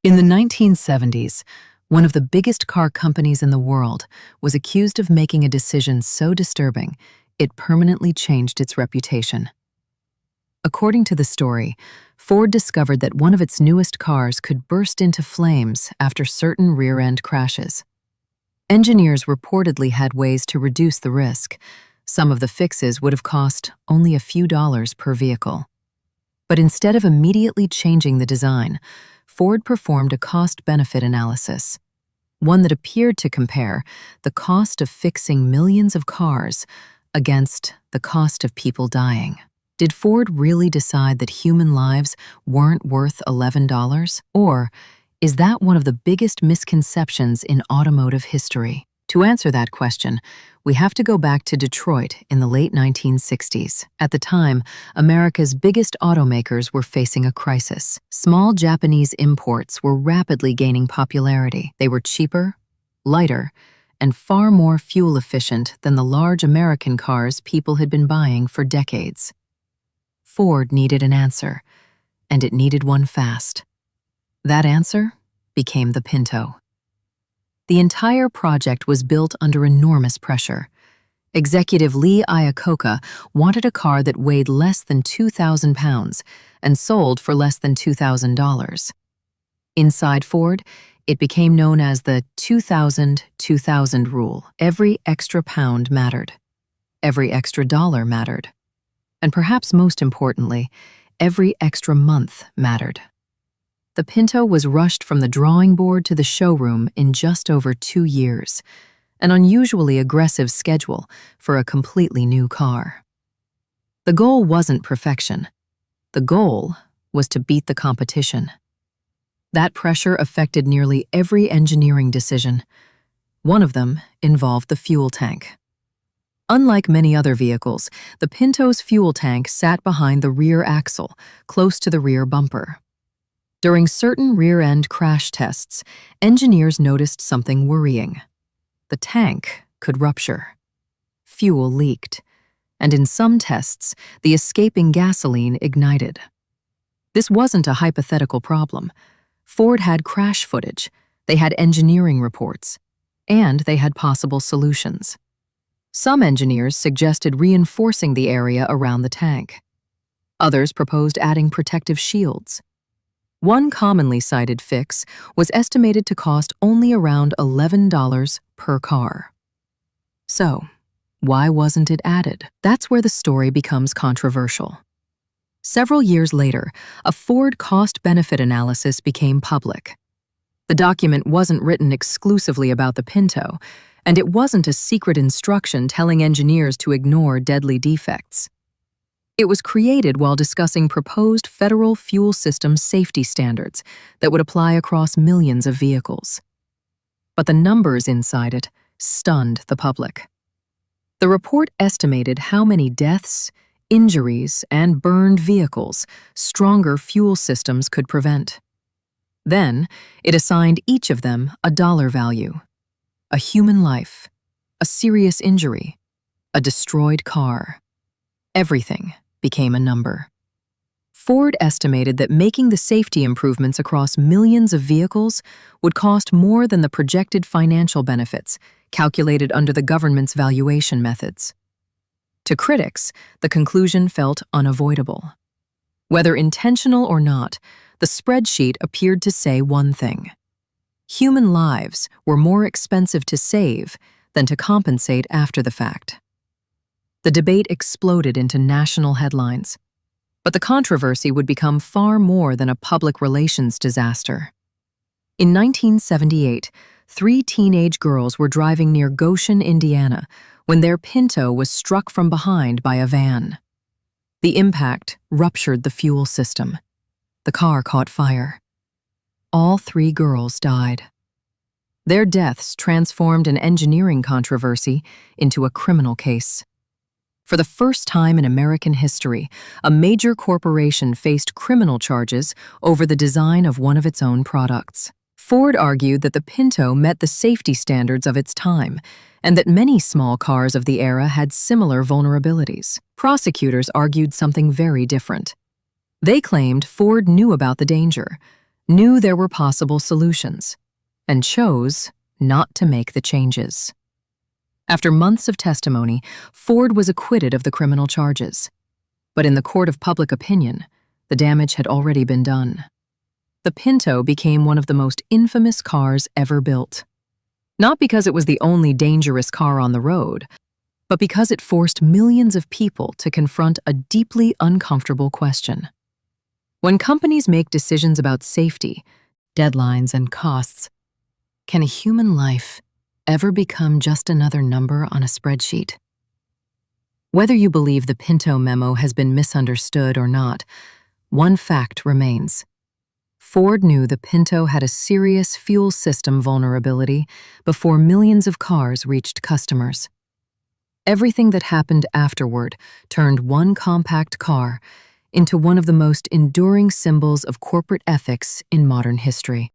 In the 1970s, one of the biggest car companies in the world was accused of making a decision so disturbing, it permanently changed its reputation. According to the story, Ford discovered that one of its newest cars could burst into flames after certain rear-end crashes. Engineers reportedly had ways to reduce the risk. Some of the fixes would have cost only a few dollars per vehicle. But instead of immediately changing the design, Ford performed a cost-benefit analysis, one that appeared to compare the cost of fixing millions of cars against the cost of people dying. Did Ford really decide that human lives weren't worth $11? Or is that one of the biggest misconceptions in automotive history? To answer that question, we have to go back to Detroit in the late 1960s. At the time, America's biggest automakers were facing a crisis. Small Japanese imports were rapidly gaining popularity. They were cheaper, lighter, and far more fuel efficient than the large American cars people had been buying for decades. Ford needed an answer, and it needed one fast. That answer became the Pinto. The entire project was built under enormous pressure. Executive Lee Iacocca wanted a car that weighed less than 2,000 pounds and sold for less than $2,000. Inside Ford, it became known as the 2000-2000 rule. Every extra pound mattered. Every extra dollar mattered. And perhaps most importantly, every extra month mattered. The Pinto was rushed from the drawing board to the showroom in just over 2 years, an unusually aggressive schedule for a completely new car. The goal wasn't perfection. The goal was to beat the competition. That pressure affected nearly every engineering decision. One of them involved the fuel tank. Unlike many other vehicles, the Pinto's fuel tank sat behind the rear axle, close to the rear bumper. During certain rear-end crash tests, engineers noticed something worrying. The tank could rupture. Fuel leaked, and in some tests, the escaping gasoline ignited. This wasn't a hypothetical problem. Ford had crash footage, they had engineering reports, and they had possible solutions. Some engineers suggested reinforcing the area around the tank. Others proposed adding protective shields. One commonly cited fix was estimated to cost only around $11 per car. So, why wasn't it added? That's where the story becomes controversial. Several years later, a Ford cost-benefit analysis became public. The document wasn't written exclusively about the Pinto, and it wasn't a secret instruction telling engineers to ignore deadly defects. It was created while discussing proposed federal fuel system safety standards that would apply across millions of vehicles. But the numbers inside it stunned the public. The report estimated how many deaths, injuries, and burned vehicles stronger fuel systems could prevent. Then, it assigned each of them a dollar value: a human life, a serious injury, a destroyed car. Everything became a number. Ford estimated that making the safety improvements across millions of vehicles would cost more than the projected financial benefits calculated under the government's valuation methods. To critics, the conclusion felt unavoidable. Whether intentional or not, the spreadsheet appeared to say one thing: human lives were more expensive to save than to compensate after the fact. The debate exploded into national headlines, but the controversy would become far more than a public relations disaster. In 1978, 3 teenage girls were driving near Goshen, Indiana, when their Pinto was struck from behind by a van. The impact ruptured the fuel system. The car caught fire. All 3 girls died. Their deaths transformed an engineering controversy into a criminal case. For the first time in American history, a major corporation faced criminal charges over the design of one of its own products. Ford argued that the Pinto met the safety standards of its time, and that many small cars of the era had similar vulnerabilities. Prosecutors argued something very different. They claimed Ford knew about the danger, knew there were possible solutions, and chose not to make the changes. After months of testimony, Ford was acquitted of the criminal charges. But in the court of public opinion, the damage had already been done. The Pinto became one of the most infamous cars ever built. Not because it was the only dangerous car on the road, but because it forced millions of people to confront a deeply uncomfortable question. When companies make decisions about safety, deadlines, and costs, can a human life ever become just another number on a spreadsheet? Whether you believe the Pinto Memo has been misunderstood or not, one fact remains. Ford knew the Pinto had a serious fuel system vulnerability before millions of cars reached customers. Everything that happened afterward turned one compact car into one of the most enduring symbols of corporate ethics in modern history.